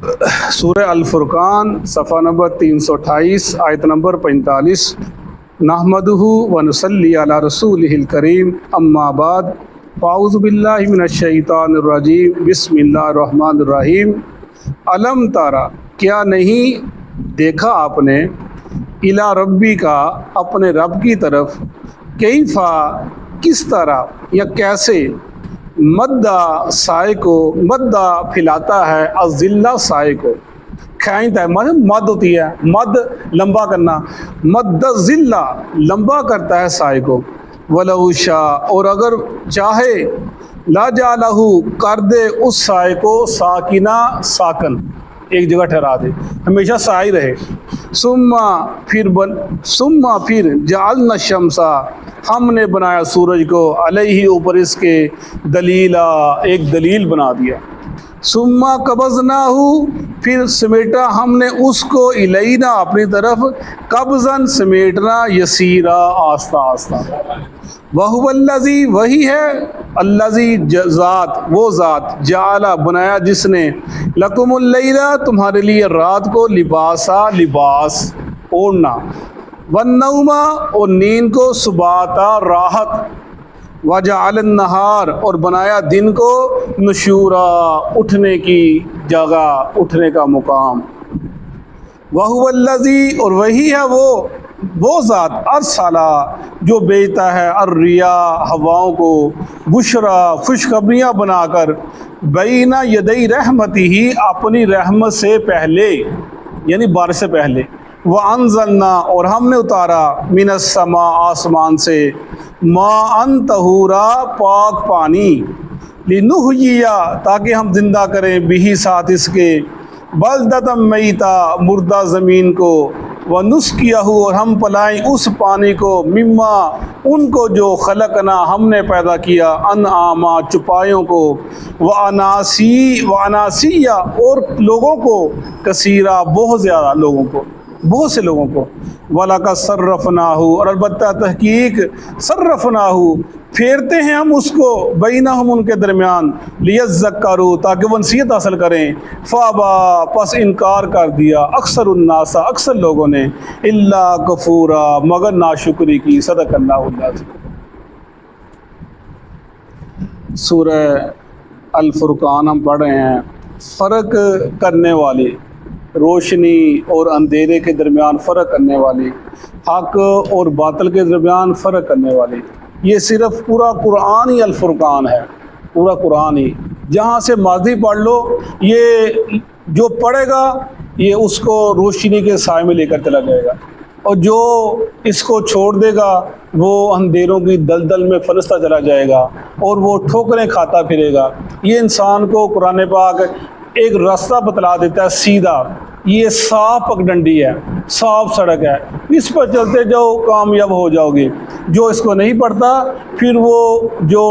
سورہ الفرقان صفحہ نمبر 328 آیت نمبر 45۔ نحمدہ ونصلی علی رسولہ الکریم، اما بعد، فاعوذ باللہ من الشیطان الرجیم، بسم اللہ الرحمن الرحیم۔ علم تارا، کیا نہیں دیکھا آپ نے، الی ربی کا، اپنے رب کی طرف، کیفا، کس طرح یا کیسے، مدہ سائے کو، مدہ پھیلاتا ہے، الظلہ سائے کو، کھینچتا ہے، مد ہوتی ہے، مد لمبا کرنا، مد ظلہ لمبا کرتا ہے سائے کو، وَلَوْ شَاءَ، اور اگر چاہے، لا جعلہ، کر دے اس سائے کو، ساکنہ، ساکن، ایک جگہ ٹھہرا دے، ہمیشہ سائے رہے۔ ثم پھر جعلنا الشمس، ہم نے بنایا سورج کو، علیہ، اوپر اس کے، دلیلا، ایک دلیل بنا دیا۔ ثم قبضناہ، پھر سمیٹا ہم نے اس کو، الینا، اپنی طرف، قبضاً سمیٹنا، یسیرا، آہستہ آہستہ۔ وہو الذی، وہی ہے، الذی، ذات، وہ ذات، جعل، بنایا جس نے، لکم اللیل، تمہارے لیے رات کو، لباسا، لباس، اوڑھنا، والنوم، اور نیند کو، سباتا، راحت، وجعل النہار، اور بنایا دن کو، نشورا، اٹھنے کی جگہ، اٹھنے کا مقام۔ وہو الذی، اور وہی ہے وہ ذات، ارسلہ، جو بھیجتا ہے، الرِّیاحَ، ہواؤں کو، بشرا، خوشخبریاں بنا کر، بین یدی رحمتہ، اپنی رحمت سے پہلے، یعنی بارش سے پہلے، وَأَنزَلْنَا، اور ہم نے اتارا، مِنَ السَّمَاءِ، آسمان سے، مَاءً طَہُورًا، پاک پانی، لِنُحْیِیَ، تاکہ ہم زندہ کریں، بِہِ، ساتھ اس کے، بَلْدَةً مَّیْتًا، مردہ زمین کو، وَنُسْقِیَہُ، اور ہم پلائیں اس پانی کو، مما، ان کو جو، خلقنا، ہم نے پیدا کیا، انعاما، چپائیوں کو، وَأَنَاسِیَّ، اور لوگوں کو، کثیرہ، بہت زیادہ لوگوں کو، بہت سے لوگوں کو، وَلَقَدْ صَرَّفْنَاهُ، اور البتہ تحقیق، صَرَّفْنَاهُ، پھیرتے ہیں ہم اس کو، بینہم، ان کے درمیان، لیذکروا، تاکہ وہ نصیحت حاصل کریں، فابا، پس انکار کر دیا، اکثر الناس، اکثر لوگوں نے، الا کفورا، مگر ناشکری کی۔ صدق اللہ العظیم۔ سورہ الفرقان ہم پڑھ رہے ہیں، فرق کرنے والی، روشنی اور اندھیرے کے درمیان فرق کرنے والی، حق اور باطل کے درمیان فرق کرنے والی۔ یہ صرف پورا قرآن ہی الفرقان ہے، پورا قرآن ہی، جہاں سے ماضی پڑھ لو، یہ جو پڑھے گا یہ اس کو روشنی کے سائے میں لے کر چلا جائے گا، اور جو اس کو چھوڑ دے گا وہ اندھیروں کی دلدل میں پھنستا چلا جائے گا، اور وہ ٹھوکریں کھاتا پھرے گا۔ یہ انسان کو قرآن پاک ایک راستہ بتلا دیتا ہے سیدھا، یہ صاف پگڈنڈی ہے، صاف سڑک ہے، اس پر چلتے جاؤ، کامیاب ہو جاؤ گے۔ جو اس کو نہیں پڑھتا، پھر وہ جو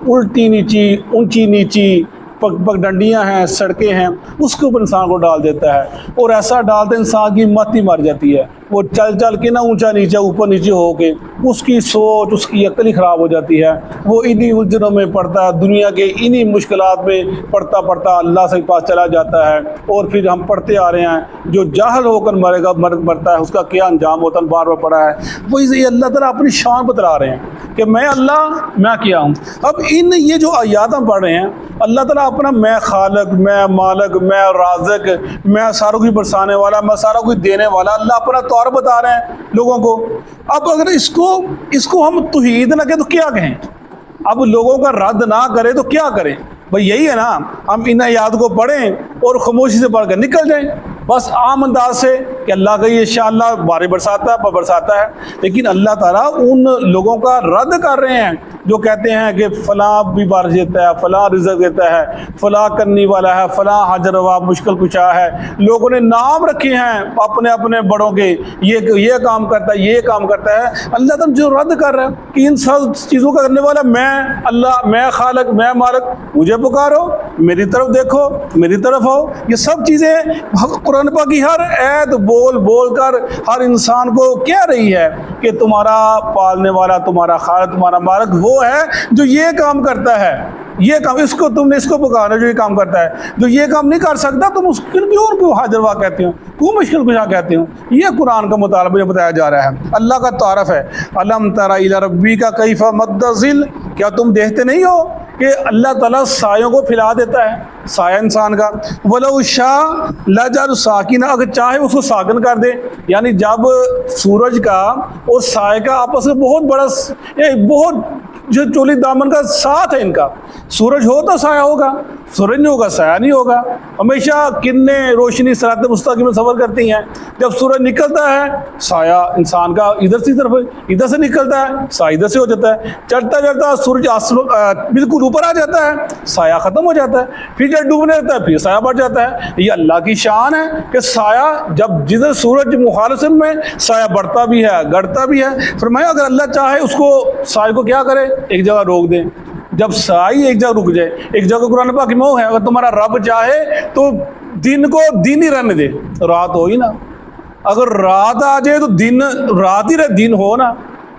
الٹی نیچی، اونچی نیچی پگڈنڈیاں ہیں، سڑکیں ہیں، اس کے اوپر انسان کو ڈال دیتا ہے، اور ایسا ڈالتے انسان کی مت ہی مر جاتی ہے۔ وہ چل چل کے نہ اونچا نیچا، اوپر نیچے ہو کے، اس کی سوچ، اس کی عقل ہی خراب ہو جاتی ہے۔ وہ انہی الجھنوں میں پڑتا ہے، دنیا کے انہی مشکلات میں پڑھتا پڑھتا اللہ سے پاس چلا جاتا ہے۔ اور پھر ہم پڑھتے آ رہے ہیں، جو جاہل ہو کر مرتا ہے، اس کا کیا انجام ہوتا ہے، بار بار پڑھا ہے۔ وہی اللہ تعالیٰ اپنی شان بتلا رہے ہیں کہ میں اللہ، میں کیا ہوں۔ اب یہ جو آیات ہم پڑھ رہے ہیں، اللہ تعالیٰ اپنا میں خالق، میں مالک، میں رازق، میں ساروں کی برسانے والا، میں ساروں کو دینے والا، اللہ اپنا طور بتا رہے ہیں لوگوں کو۔ اب اگر اس کو ہم توحید نہ کہیں تو کیا کہیں؟ اب لوگوں کا رد نہ کرے تو کیا کریں؟ بھئی یہی ہے نا، ہم ان آیات کو پڑھیں اور خاموشی سے پڑھ کر نکل جائیں، بس عام انداز سے کہ اللہ کا یہ انشاءاللہ بارش برساتا ہے۔ لیکن اللہ تعالیٰ ان لوگوں کا رد کر رہے ہیں جو کہتے ہیں کہ فلاں بھی بارش دیتا ہے، فلاں رزق دیتا ہے، فلاں کرنے والا ہے، فلاں حاجر روا مشکل کشا ہے۔ لوگوں نے نام رکھے ہیں اپنے اپنے بڑوں کے، یہ کام کرتا ہے، یہ کام کرتا ہے۔ اللہ تعالیٰ جو رد کر رہا ہے کہ ان سب چیزوں کا کرنے والا میں اللہ، میں خالق، میں مالک، مجھے پکارو، میری طرف دیکھو، میری طرف آؤ۔ یہ سب چیزیں قرآن پاک کی ہر ایت بول بول کر ہر انسان کو کہہ رہی ہے کہ تمہارا پالنے والا، تمہارا خالق، تمہارا مالک وہ ہے جو یہ کام کرتا ہے۔ یہ کام اس کو تم نے اس کو پکارا جو یہ کام کرتا ہے، جو یہ کام نہیں کر سکتا تم اس کو کیوں حاضر وا کہتے ہو، کیوں مشکل کشا کہتے ہو؟ یہ قرآن کا مطالبہ جو بتایا جا رہا ہے، اللہ کا تعارف ہے۔ الم تر الی ربک کیف مد الظل، کیا تم دیکھتے نہیں ہو کہ اللہ تعالیٰ سایوں کو پھیلا دیتا ہے، سایہ انسان کا، وَلَوْ شَاءَ لَجَعَلَهُ سَاكِنًا، اگر چاہے اس کو ساکن کر دے، یعنی جب سورج کا اور سائے کا آپس میں بہت بڑا بہت جو چولی دامن کا ساتھ ہے ان کا، سورج ہو تو سایہ ہوگا، سورج نہیں ہوگا سایہ نہیں ہوگا۔ ہمیشہ کرنیں روشنی صراط مستقیم میں سفر کرتی ہیں، جب سورج نکلتا ہے سایہ انسان کا ادھر سے طرف ادھر سے نکلتا ہے، سایہ ادھر سے ہو جاتا ہے، چڑھتا چڑھتا سورج بالکل اوپر آ جاتا ہے، سایہ ختم ہو جاتا ہے، پھر جب ڈوبنے لگتا ہے پھر سایہ بڑھ جاتا ہے۔ یہ اللہ کی شان ہے کہ سایہ جب جدھر سورج مخالفت میں سایہ بڑھتا بھی ہے گڑتا بھی ہے۔ فرمایا اگر اللہ چاہے اس کو سایہ کو کیا کرے، ایک جگہ روک دے، جب سایہ ایک جگہ رک جائے، ایک جگہ قرآن پاک میں وہ ہے، اگر تمہارا رب چاہے تو دن کو دن ہی رہنے دے، رات ہو ہی نا، اگر رات آ جائے تو دن رات ہی رہے، دن ہو نا۔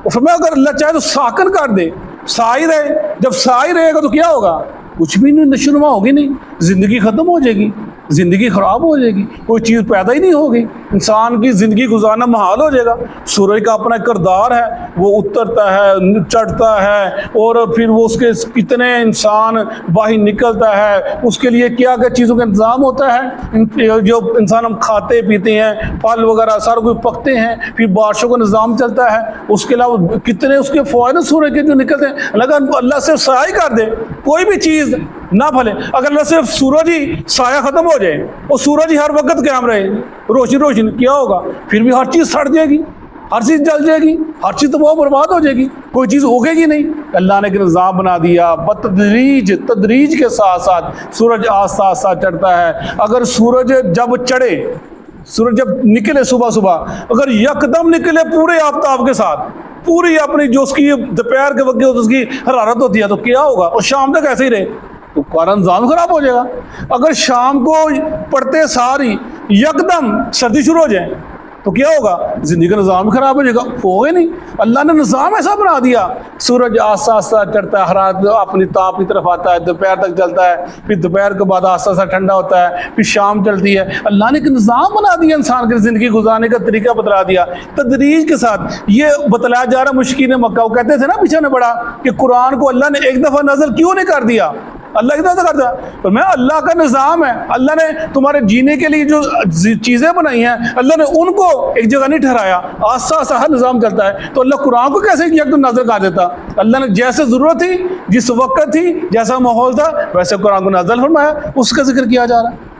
فرمایا اگر اللہ چاہے تو ساکن کر دے، سایہ رہے، جب سایہ رہے گا تو کیا ہوگا، کچھ بھی نہیں، نشوونما ہوگی نہیں، زندگی ختم ہو جائے گی، زندگی خراب ہو جائے گی، کوئی چیز پیدا ہی نہیں ہوگی، انسان کی زندگی گزارنا محال ہو جائے گا۔ سورج کا اپنا کردار ہے، وہ اترتا ہے چڑھتا ہے، اور پھر وہ اس کے کتنے انسان باہر نکلتا ہے، اس کے لیے کیا کیا چیزوں کا انتظام ہوتا ہے، جو انسان ہم کھاتے پیتے ہیں، پھل وغیرہ سارا کچھ پکتے ہیں، پھر بارشوں کا نظام چلتا ہے، اس کے علاوہ کتنے اس کے فوائد سورج کے جو نکلتے ہیں۔ اگر اللہ صرف سایہ کر دے، کوئی بھی چیز نہ پھلے، اگر اللہ صرف سورج ہی سایہ ختم ہو جائے اور سورج ہی ہر وقت قائم رہے، روشنی کیا ہوگا، پھر بھی ہر چیز سڑ جائے گی، ہر چیز جل جائے گی، ہر چیز تو بہت برباد ہو جائے گی، کوئی چیز اگے گی نہیں۔ اللہ نے ایک نظام بنا دیا، تدریج کے ساتھ ساتھ سورج آہستہ آہستہ چڑھتا ہے۔ اگر سورج جب چڑھے، سورج جب نکلے صبح اگر یکدم نکلے پورے آفتاب کے ساتھ، پوری اپنی جو اس کی دوپہر کے وقت اس کی حرارت ہوتی ہے تو کیا ہوگا، اور شام تک ایسے ہی رہے تو کارا نظام خراب ہو جائے گا۔ اگر شام کو پڑھتے ساری یکدم سردی شروع ہو جائے تو کیا ہوگا، زندگی کا نظام خراب ہو جائے گا، ہوگا نہیں۔ اللہ نے نظام ایسا بنا دیا، سورج آہستہ آہستہ چڑھتا ہے، حرارت اپنی تاپ کی طرف آتا ہے، دوپہر تک چلتا ہے، پھر دوپہر کے بعد آہستہ آہستہ ٹھنڈا ہوتا ہے، پھر شام چلتی ہے۔ اللہ نے ایک نظام بنا دیا، انسان کی زندگی گزارنے کا طریقہ بتلا دیا تدریج کے ساتھ۔ یہ بتلایا جا رہا مشکین مکہ، وہ کہتے تھے نا پیچھے نے پڑھا کہ قرآن کو اللہ نے ایک دفعہ نازل کیوں نہیں کر دیا، اللہ اتنا کرتا ہے، تو میں اللہ کا نظام ہے، اللہ نے تمہارے جینے کے لیے جو چیزیں بنائی ہیں اللہ نے ان کو ایک جگہ نہیں ٹھہرایا، آہستہ آہستہ ہر نظام چلتا ہے۔ تو اللہ قرآن کو کیسے یکدم نازل کر دیتا، اللہ نے جیسے ضرورت تھی، جس وقت تھی، جیسا ماحول تھا، ویسے قرآن کو نازل فرمایا، اس کا ذکر کیا جا رہا ہے۔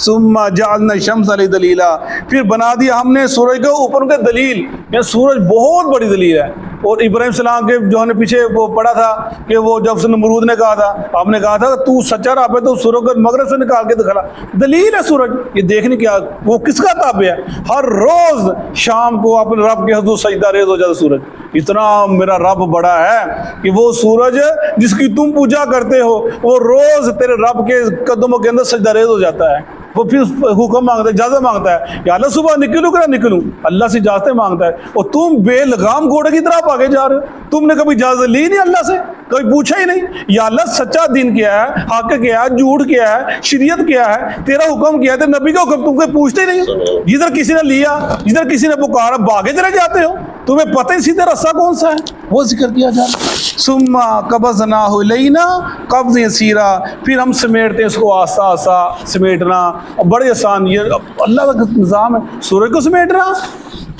ثم جعلنا الشمس علیہ دلیلا، پھر بنا دیا ہم نے سورج کے اوپر کا دلیل، یہ سورج بہت بڑی دلیل ہے۔ اور ابراہیم السلام کے جو نے پیچھے وہ پڑھا تھا کہ وہ جب نمرود نے کہا تھا، آپ نے کہا تھا تو سچا رب ہے تو سورج کو مغرب سے نکال کے دکھا، دلیل ہے سورج، یہ دیکھنے کیا وہ کس کا تابع ہے، ہر روز شام کو اپنے رب کے حضور سجدہ ریز ہو جاتا سورج۔ اتنا میرا رب بڑا ہے کہ وہ سورج جس کی تم پوجا کرتے ہو وہ روز تیرے رب کے قدموں کے اندر سجدہ ریز ہو جاتا ہے، وہ پھر حکم مانگتا ہے، اجازت مانگتا ہے کہ اللہ صبح نکلوں کہ نہ نکلوں، اللہ سے اجازتیں مانگتا ہے، اور تم بے لگام گھوڑے کی طرح آگے جا رہے ہو، تم نے کبھی اجازت لی نہیں اللہ سے، کبھی پوچھا ہی نہیں یا اللہ سچا دین کیا ہے، حق کیا ہے، جھوٹ کیا ہے، شریعت کیا ہے، تیرا حکم کیا ہے، تیرے نبی کا حکم، تم کوئی پوچھتے ہی نہیں، جدھر کسی نے لیا، جدھر کسی نے پکارا بھاگے چلے جاتے ہو، تمہیں پتہ ہی سیدھے رستہ کون سا ہے، وہ ذکر کیا جا رہا ہے۔ ثم قبضناہ الینا قبض یسیرا، پھر ہم سمیٹتے ہیں اس کو آہستہ آہستہ سمیٹنا، اور بڑے آسان، یہ اللہ کا نظام ہے، سورج کو سمیٹنا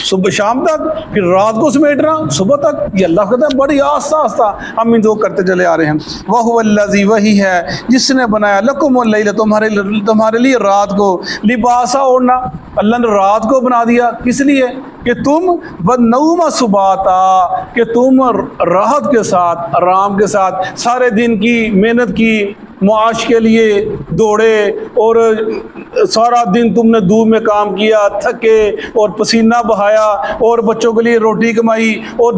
صبح شام تک، پھر رات کو سمیٹنا صبح تک، یہ اللہ کہتا ہے بڑی آہستہ آہستہ ہم ان دو کرتے چلے آ رہے ہیں۔ وَهُوَ الَّذِي، وہی ہے جس نے بنایا لَكُمُ اللَّيْلَ، تمہارے لیے رات کو، لباسا اوڑھنا، اللہ نے رات کو بنا دیا کس لیے کہ تم وَالنَّوْمَ سُبَاتًا، کہ تم راحت کے ساتھ، آرام کے ساتھ سارے دن کی محنت کی معاش کے لیے دوڑے اور سارا دن تم نے دھوپ میں کام کیا، تھکے اور پسینہ بہایا اور بچوں کے لیے روٹی کمائی اور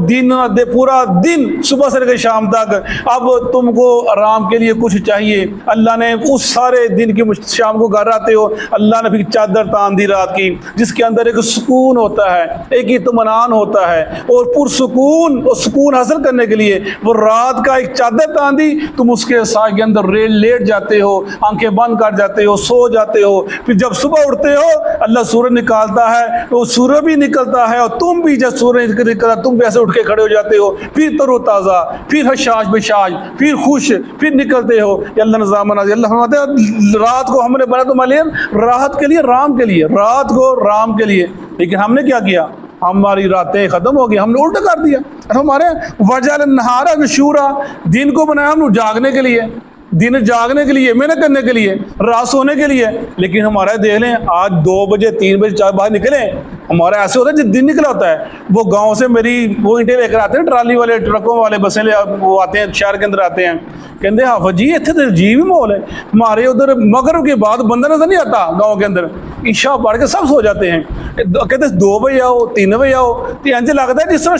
پورا دن صبح سے لے کے شام تک، اب تم کو آرام کے لیے کچھ چاہیے۔ اللہ نے اس سارے دن کی شام کو گھر آتے ہو، اللہ نے پھر چادر تان دی رات کی، جس کے اندر ایک سکون ہوتا ہے، ایک اطمینان ہوتا ہے، اور پرسکون اور سکون حاصل کرنے کے لیے وہ رات کا ایک چادر تان دی، تم اس کے سائے کے اندر لیٹ جاتے ہو، آنکھیں بند کر جاتے ہو، سو جاتے ہو۔ پھر جب صبح اٹھتے ہو اللہ سورج نکالتا ہے، تو سورج بھی نکلتا ہے اور تم بھی جب سورج نکلتا تم بھی ایسے اٹھ کے کھڑے ہو جاتے ہو، پھر تر و تازہ، پھر حشاش بشاش، پھر خوش، پھر نکلتے ہو۔ یہ اللہ نظام بنا دیا۔ اللہ فرماتے ہیں رات کو ہم نے بنا تمہارے لیے راحت کے لیے، رام کے لیے، رات کو رام کے لیے، لیکن ہم نے کیا کیا؟ ہماری راتیں ختم ہو گئی، ہم نے الٹا کر دیا۔ ہمارے وجعل النہار نشورا، دن کو بنایا ہم نے جاگنے کے لیے، دن جاگنے کے لیے، محنت کرنے کے لیے، رات سونے کے لیے، لیکن ہمارا دیکھ لیں آج 2 بجے 3 بجے 4 باہر نکلیں، ہمارا ایسے ہوتا ہے جب دن نکلا ہوتا ہے، وہ گاؤں سے میری وہ اینٹیں لے کر آتے ہیں، ٹرالی والے، ٹرکوں والے، بسیں لے وہ آتے ہیں شہر کے اندر آتے ہیں، کہتے ہیں حافظ جی اتنے تو عجیب ہی ماحول ہے ہمارے ادھر، مغرب کے بعد بندہ نظر نہیں آتا گاؤں کے اندر، عشاء پڑھ کے سب سو جاتے ہیں، کہتے ہیں 2 بجے آؤ 3 بجے آؤ، تو انجے لگتا ہے جس طرح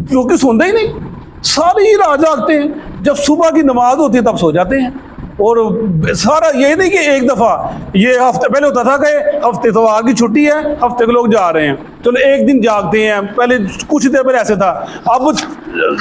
کیونکہ سنتے ہی نہیں، ساری رات جاگتے ہیں، جب صبح کی نماز ہوتی ہے تب سو جاتے ہیں۔ اور سارا یہ نہیں کہ ایک دفعہ، یہ ہفتے پہلے ہوتا تھا کہ ہفتے اتوار کی چھٹی ہے، ہفتے کے لوگ جا رہے ہیں، چلو ایک دن جاگتے ہیں، پہلے کچھ دیر پہلے ایسے تھا، اب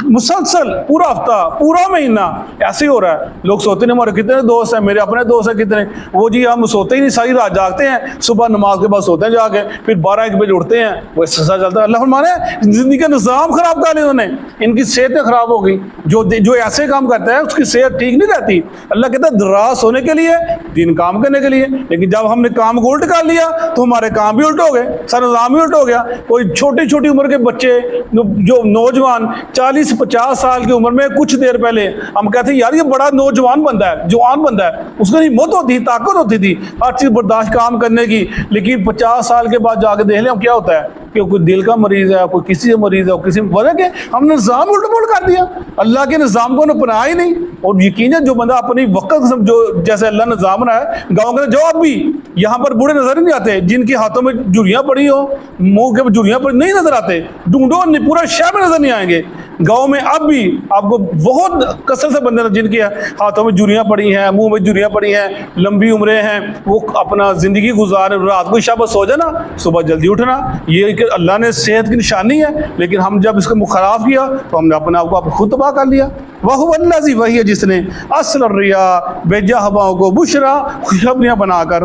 مسلسل پورا ہفتہ پورا مہینہ ایسے ہی ہو رہا ہے۔ لوگ سوتے نہیں، ہمارے کتنے دوست ہیں، میرے اپنے دوست ہیں کتنے، وہ جی ہم سوتے ہی نہیں، ساری رات جاگتے ہیں، صبح نماز کے بعد سوتے ہیں جا کے، پھر 12-1 بجے اٹھتے ہیں، وہ ایسا چلتا ہے۔ اللہ فرمانے زندگی کا نظام خراب کر لیا انہوں نے، ان کی صحتیں خراب ہو گئی، جو ایسے کام کرتا ہے اس کی صحت ٹھیک نہیں رہتی۔ اللہ کہتا ہے رات سونے کے لیے، دن کام کرنے کے لیے، لیکن جب ہم نے کام کو الٹ کر لیا تو ہمارے کام بھی الٹ ہو گئے، سارا نظام بھی الٹ ہو گیا۔ کوئی چھوٹی چھوٹی عمر کے بچے، جو نوجوان 40-50 سال کی عمر میں، کچھ دیر پہلے ہم کہتے ہیں یار یہ بڑا نوجوان بندہ ہے، جوان بندہ ہے، اس کو ہمت ہوتی تھی، طاقت ہوتی تھی ہر چیز برداشت کام کرنے کی، لیکن 50 سال کے بعد جا کے دیکھ لیں اب کیا ہوتا ہے کہ کوئی دل کا مریض ہے، کوئی کسی سے مریض ہے، کسی وجہ کہ ہم نے نظام الٹ پلٹ کر دیا، اللہ کے نظام کو اپنایا ہی نہیں۔ اور یقین ہے جو بندہ اپنی وقت جو جیسے اللہ نے نظام بنایا ہے، گاؤں کے جو اب بھی یہاں پر بوڑھے نظر نہیں آتے، جن کے ہاتھوں میں جھریاں پڑی ہوں، منہ کے جھریاں پڑی نہیں نظر آتے، ڈھونڈو پورا شہر میں نظر نہیں آئیں گے۔ گاؤں میں اب بھی آپ کو بہت کثرت سے بندے جن کے ہاتھوں میں جھریاں پڑی ہیں، منہ میں جھریاں پڑی ہیں، لمبی عمریں ہیں، وہ اپنا زندگی گزارے، رات کو عشاء سو جانا، صبح جلدی اٹھنا، یہ کہ اللہ نے صحت کی نشانی ہے، لیکن ہم جب اس کو خراب کیا تو ہم نے اپنے آپ کو خود تباہ کر لیا۔ وَهُوَ الَّذِي وہی ہے جس نے اصل الرِّيَا بھیجا ہواؤں کو بشرا خوشخبریاں بنا کر،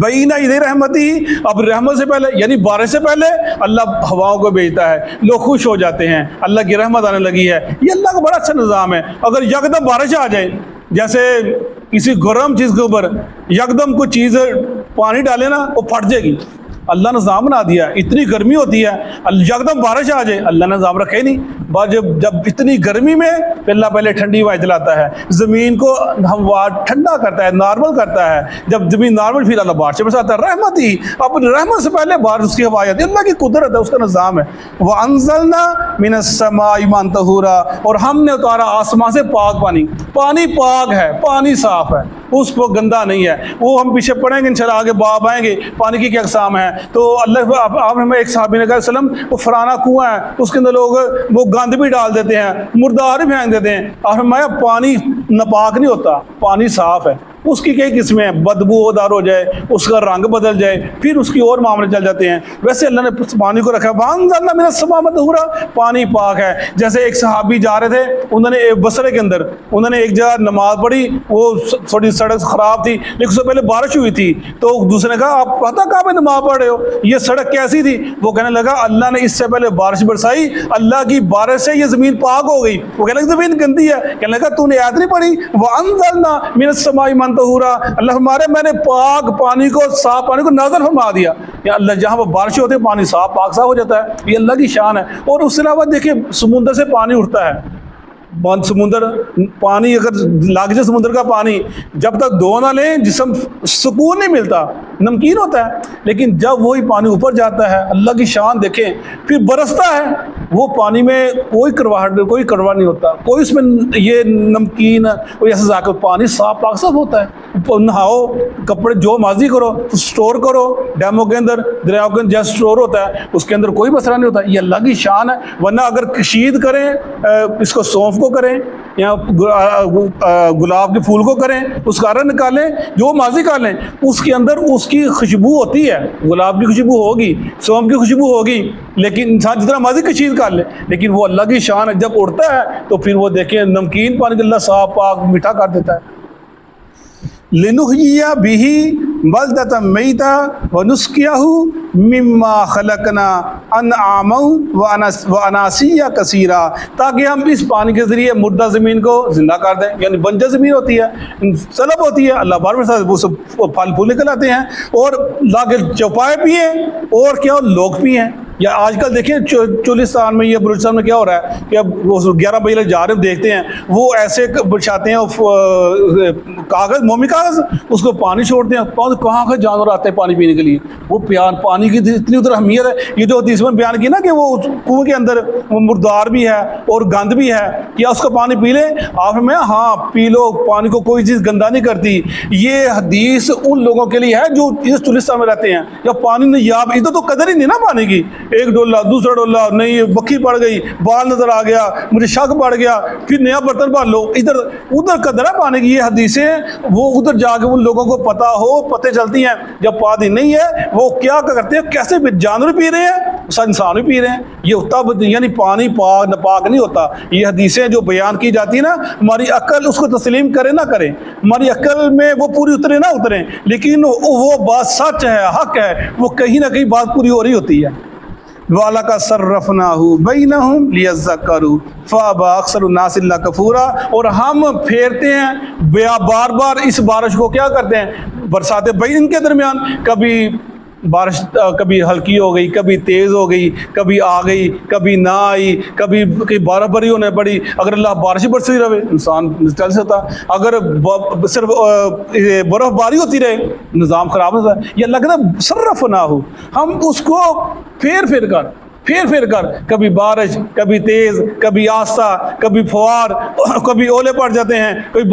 بینہ اِذِ رحمتی، اب رحمت سے پہلے یعنی بارش سے پہلے اللہ ہواؤں کو بھیجتا ہے، لوگ خوش ہو جاتے ہیں، اللہ کی رحمت آنے لگی ہے۔ یہ اللہ کا بڑا اچھا نظام ہے۔ اگر یکدم بارش آ جائے، جیسے کسی گرم چیز کے اوپر یکدم کوئی چیز پانی ڈالے نا وہ پھٹ جائے گی، اللہ نے نظام بنا دیا ہے۔ اتنی گرمی ہوتی ہے، یکدم بارش آ جائے، اللہ نے نظام رکھے ہی نہیں۔ جب اتنی گرمی میں اللہ پہلے ٹھنڈی ہوا چلاتا ہے، زمین کو ہموار ٹھنڈا کرتا ہے، نارمل کرتا ہے، جب زمین نارمل پھر اللہ بارش برساتا ہے، رحمت ہی اپنی رحمت سے پہلے بارش اس کی ہوا آتی ہے، اللہ کی قدرت ہے، اس کا نظام ہے۔ وَأَنزَلْنَا مِنَ السَّمَاءِ مَاءً طَهُورًا، اور ہم نے اتارا آسمان سے پاک پانی، پانی پاک ہے، پانی صاف ہے، اس کو گندا نہیں ہے۔ وہ ہم پیچھے پڑھیں گے انشاءاللہ، آگے باب آئیں گے پانی کی کیا اقسام ہیں۔ تو اللہ آپ ہمیں ایک صحابی نے کہا وسلم وہ فلانا کنواں ہے، اس کے اندر لوگ وہ گند بھی ڈال دیتے ہیں، مردار بھی پھینک دیتے ہیں، اور فرمایا پانی ناپاک نہیں ہوتا، پانی صاف ہے۔ اس کی کئی قسمیں ہیں، بدبو دار ہو جائے، اس کا رنگ بدل جائے، پھر اس کی اور معاملے چل جاتے ہیں۔ ویسے اللہ نے پانی کو رکھا، وَأَنزَلْنَا مِنَ السَّمَاءِ مَاءً طَهُورًا، پانی پاک ہے۔ جیسے ایک صحابی جا رہے تھے، انہوں نے بصرے کے اندر انہوں نے ایک جگہ نماز پڑھی، وہ تھوڑی سڑک خراب تھی، لیکن اس سے پہلے بارش ہوئی تھی، تو دوسرے نے کہا آپ پتہ کہاں پہ نماز پڑھ رہے ہو، یہ سڑک کیسی تھی؟ وہ کہنے لگا اللہ نے اس سے پہلے بارش برسائی، اللہ کی بارش سے یہ زمین پاک ہو گئی۔ وہ کہنے لگا زمین گندی ہے، کہنے لگا تو نے آیت نہیں پڑھی وَأَنزَلْنَا مِنَ السَّمَاءِ مَاءً طَهُورًا، اللہ ہمارے میں نے پاک پانی کو، صاف پانی کو نازل فرما دیا۔ یا اللہ جہاں وہ بارش ہوتے ہیں پانی صاف پاک صاف ہو جاتا ہے، یہ اللہ کی شان ہے۔ اور اس کے علاوہ دیکھیں سمندر سے پانی اٹھتا ہے، سمندر پانی اگر لگ جائے سمندر کا پانی، جب تک دھو نہ لیں جسم سکون نہیں ملتا، نمکین ہوتا ہے، لیکن جب وہی پانی اوپر جاتا ہے، اللہ کی شان دیکھیں، پھر برستا ہے، وہ پانی میں کوئی کرواہٹ کوئی کڑوا نہیں ہوتا, کوئی اس میں یہ نمکین کوئی ایسا ذائقہ, پانی صاف پاک صاف ہوتا ہے. نہاؤ, کپڑے جو ماضی کرو, سٹور کرو ڈیموں کے اندر, دریاؤں کے اندر جیسے سٹور ہوتا ہے اس کے اندر کوئی مسئلہ نہیں ہوتا. یہ اللہ کی شان ہے. ورنہ اگر کشید کریں, اس کو سونف کو کریں یا گلاب کے پھول کو کریں, اس کا رنگ نکالیں, جو ماضی کر لیں, اس کے اندر اس کی خوشبو ہوتی ہے, گلاب کی خوشبو ہوگی, سونف کی خوشبو ہوگی, لیکن انسان جتنا ماضی کشید کر لے, لیکن وہ اللہ کی شان ہے. جب اڑتا ہے تو پھر وہ دیکھیں نمکین پانی اللہ صاف پاک میٹھا کر دیتا ہے. لِنُحْيِيَ بِهِ بَلْدَةً مَيْتًا وَنُسْقِيَهُ مِمَّا خَلَقْنَا أَنْعَامًا وَأَنَاسِيَّ كَثِيرًا, تاکہ ہم اس پانی کے ذریعے مردہ زمین کو زندہ کر دیں. یعنی بنجر زمین ہوتی ہے, سلب ہوتی ہے, اللہ بار بار وہ سب پھل پھول نکل آتے ہیں, اور لا کے چوپائے پیے اور کیا لوگ پیے. یا آج کل دیکھیں چولستان میں یا بلوچستان میں کیا ہو رہا ہے کہ اب وہ 11 بجے لگ جا رہے دیکھتے ہیں, وہ ایسے بچھاتے ہیں کاغذ, مومی کاغذ, اس کو پانی چھوڑتے ہیں. کہاں کے جانور آتے ہیں پانی پینے کے لیے. وہ پانی کی اتنی ادھر اہمیت ہے. یہ جو حدیث میں بیان کی نا کہ وہ کنویں کے اندر مردار بھی ہے اور گند بھی ہے, کیا اس کا پانی پی لیں آپ میں؟ ہاں پی لو, پانی کو کوئی چیز گندا نہیں کرتی. یہ حدیث ان لوگوں کے لیے ہے جو اس چولستان میں رہتے ہیں, یا پانی نہیں یاب, ادھر تو قدر ہی نہیں نا پانی کی. ایک ڈولہ دوسرا ڈولہ نہیں, بکھی پڑ گئی, بال نظر آ گیا, مجھے شک پڑ گیا, پھر نیا برتن بھر لو, ادھر قدر ہے پانی کی. یہ حدیثیں وہ ادھر جا کے ان لوگوں کو پتہ ہو, پتہ چلتی ہیں. جب پانی نہیں ہے وہ کیا کرتے ہیں, کیسے جانور پی رہے ہیں, انسان بھی پی رہے ہیں. یہ ہوتا یعنی پانی پاک ناپاک نہیں ہوتا. یہ حدیثیں جو بیان کی جاتی ہیں نا, ہماری عقل اس کو تسلیم کرے نہ کرے, ہماری عقل میں وہ پوری اترے نہ اترے, لیکن وہ بات سچ ہے, حق ہے, وہ کہیں نہ کہیں بات پوری ہو رہی ہوتی ہے. وَلَقَدْ صَرَّفْنَاهُ بَيْنَهُمْ لِيَذَّكَّرُوا فَأَبَى أَكْثَرُ النَّاسِ إِلَّا كُفُورًا. اور ہم پھیرتے ہیں بار بار اس بارش کو, کیا کرتے ہیں, برساتے بین ان کے درمیان. کبھی بارش کبھی ہلکی ہو گئی, کبھی تیز ہو گئی, کبھی آ گئی, کبھی نہ آئی, کبھی برف باری ہونے پڑی. اگر اللہ بارش برستی رہے انسان چل سکتا, اگر صرف برف باری ہوتی رہے نظام خراب ہوتا ہے. یہ اللہ کہتا ہے صرفناہ, ہم اس کو پھیر کر کبھی بارش, کبھی تیز, کبھی آہستہ, کبھی فوار, کبھی اولے پڑ جاتے ہیں, کبھی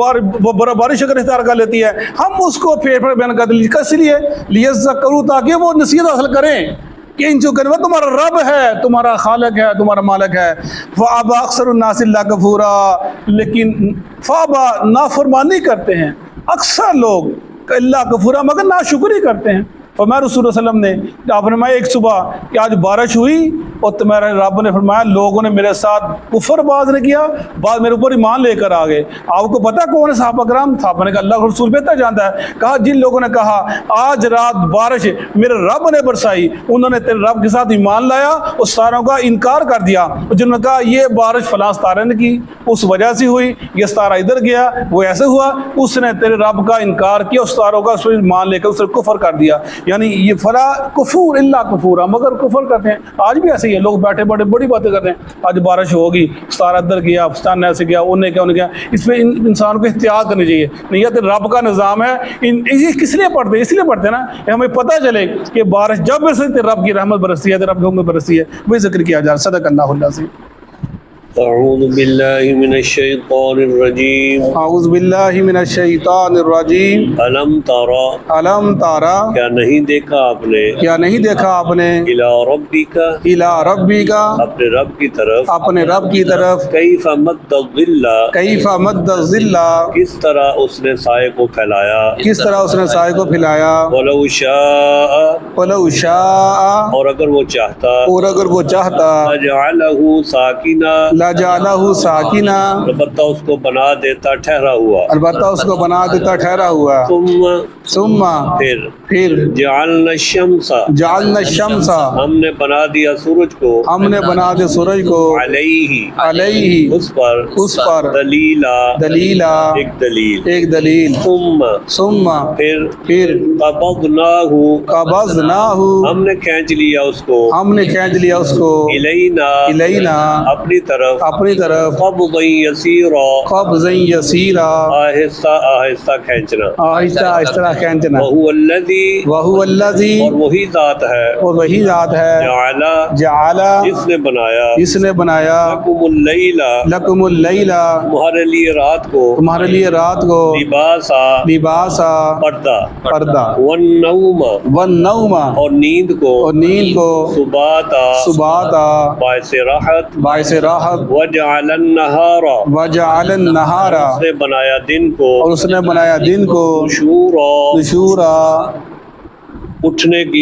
برف بارش اگر اختیار کر لیتی ہے, ہم اس کو پھیر بیان کرتے ہیں. کس لیے؟ لیذکروا, تاکہ وہ نصیحت حاصل کریں کہ ان جو کروا تمہارا رب ہے, تمہارا خالق ہے, تمہارا مالک ہے. فَأَبَى أَكْثَرُ النَّاسِ إِلَّا كُفُورًا, لیکن فَأَبَى نافرمانی کرتے ہیں اکثر لوگ, اللہ کفورا مگر ناشکری کرتے ہیں. فرمایا رسول اللہ علیہ وسلم نے, آپ نے فرمایا ایک صبح کہ آج بارش ہوئی اور تمہارے رب نے فرمایا لوگوں نے میرے ساتھ کفر باز نے کیا, بعض میرے اوپر ایمان لے کر آ گئے. آپ کو پتا کون ہے صحابہ کرام؟ صحابہ نے کہا اللہ رسول بہتر جانتا ہے. کہا جن لوگوں نے کہا آج رات بارش میرے رب نے برسائی, انہوں نے تیرے رب کے ساتھ ایمان لایا اور ستاروں کا انکار کر دیا. جنہوں نے کہا یہ بارش فلاں ستارے نے کی, اس وجہ سے ہوئی, یہ ستارہ ادھر گیا, وہ ایسے ہوا, اس نے تیرے رب کا انکار کیا, اس ستاروں کا اس پر ایمان لے کر اس نے کفر کر دیا. یعنی یہ فلا کفور الا کفورا, مگر کفر کرتے ہیں. آج بھی ایسے ہی ہے, لوگ بیٹھے بیٹھے بڑی باتیں کرتے ہیں, آج بارش ہوگی, ستارہ ادھر گیا, ستارہ ایسے گیا, انہیں کیا. اس پہ انسان کو احتیاط کرنی چاہیے. نہیں یہ رب کا نظام ہے. کس لیے پڑھتے ہیں؟ اس لیے پڑھتے ہیں نا ہمیں پتہ چلے کہ بارش جب برستی رب کی رحمت برستی ہے, رب کی حکمت برستی ہے. وہی ذکر کیا جا رہا. صدق اللہ العظیم. اعوذ باللہ من الشیطان الرجیم. اعوذ باللہ من الشیطان الرجیم. الم تارا, الم تارا, کیا نہیں دیکھا آپ نے, کیا نہیں دیکھا آپ نے, الی ربک, الی ربک, اپنے رب کی طرف, اپنے رب کی طرف, کیف مد الظل, کیف مد الظل, کس طرح اس نے سائے کو پھیلایا, کس طرح اس نے سائے کو پھیلایا, ولو شاء, ولو شاء, اور اگر وہ چاہتا, اور اگر وہ چاہتا, لجعلہ ساکنہ, لجعلہ ساکنہ, البتہ اس کو بنا دیتا ٹھہرا ہوا, البتہ اس کو بنا دیتا ٹھہرا ہوا. ثم, پھر جعلنا الشمس, جعلنا الشمس, ہم نے بنا دیا سورج کو, ہم نے بنا دیا سورج کو, علیہ, علیہ, اس پر, دلیلا, دلیلا, ایک دلیل, ایک دلیل. ثم, پھر قبضناہ, قبضناہ, ہم نے کھینچ لیا اس کو, ہم نے کھینچ لیا اس کو, الینا, الینا, اپنی طرف, اپنی طرف, قبضا یسیرا, قبضا یسیرا, آہستہ آہستہ کھینچنا, آہستہ آہستہ کھینچنا. وهو الذي وَهُوَ الَّذِي اور وہی ذات ہے اور وہی ذات ہے جعل جعل جس نے بنایا جس نے بنایا لکم اللیل لکم اللیل تمہارے لیے رات کو تمہارے لیے رات کو لباسا لباسا پردہ پردہ والنوم والنوم اور نیند کو اور نیند کو سباتا سباتا باعث راحت باعث راحت وجعل النہار وجعل النہار اس نے بنایا دن کو اور اس نے بنایا دن کو نشورا نشورا اٹھنے کی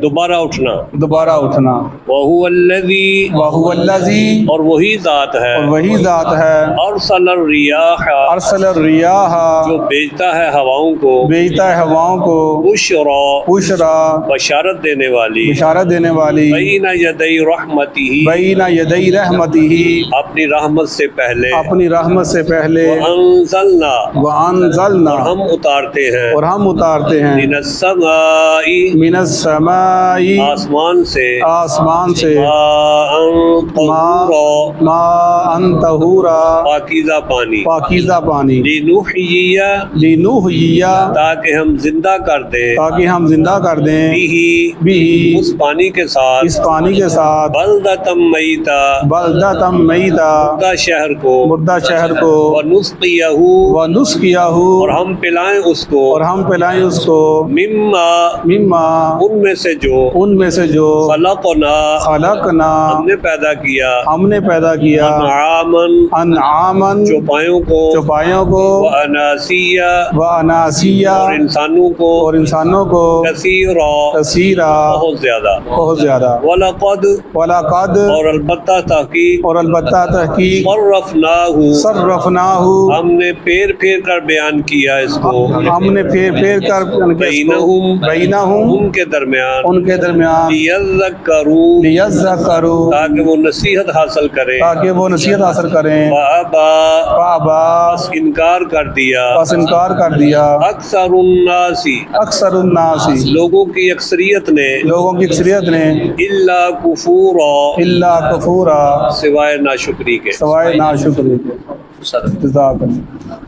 دوبارہ اٹھنا دوبارہ اٹھنا. وہو الذی وَهُوَ الَّذِي اور وہی ذات ہے اور وہی ذات ہے ارسل الریاح ارسل الریاح جو بھیجتا ہے ہواؤں کو بھیجتا ہے ہواؤں کو بشرا بشرا بشارت دینے والی بشارت دینے والی بین یدی رحمتہ بین یدی رحمتہ اپنی رحمت سے پہلے اپنی رحمت سے پہلے وانزلنا وانزلنا اور ہم اتارتے ہیں اور ہم اتارتے ہیں من السماء من السماء آسمان سے آسمان سے ماء طہورا ماء طہورا پاکیزہ پانی پاکیزہ پانی لنحیی لنحیی تاکہ ہم زندہ کر دیں تاکہ ہم زندہ کر دیں بھی اس پانی کے ساتھ اس پانی کے ساتھ بلدۃ میتا بلدۃ میتا مردہ شہر کو مردہ شہر کو ونسقیہ ونسقیہ اور ہم پلائیں اس کو اور ہم پلائیں اس کو مما مما ان میں سے جو ان میں سے جو خلقنا خلقنا ہم نے پیدا کیا ہم نے پیدا کیا انعامن انعامن چوپایوں کو چوپایوں کو واناسیہ واناسیہ اور انسانوں کو اور انسانوں کو کثیرا کثیرا بہت زیادہ بہت زیادہ وَلَقَدْ وَلَقَدْ اور البتہ تحقیق اور البتہ تحقیق صرفناہ صرفناہ ہم نے پھیر پھیر کر بیان کیا اس کو ہم نے پھیر پھیر کر بینہم بینہم ان کے درمیان ان کے درمیان لیذکروا لیذکروا تاکہ وہ نصیحت حاصل کریں تاکہ وہ نصیحت حاصل کریں فابا فابا بس انکار کر دیا بس انکار کر دیا اکثر الناسی اکثر الناس لوگوں کی اکثریت نے لوگوں کی اکثریت نے الا کفورا الا کفورا سوائے ناشکری کے سوائے ناشکری کے. جزاک اللہ.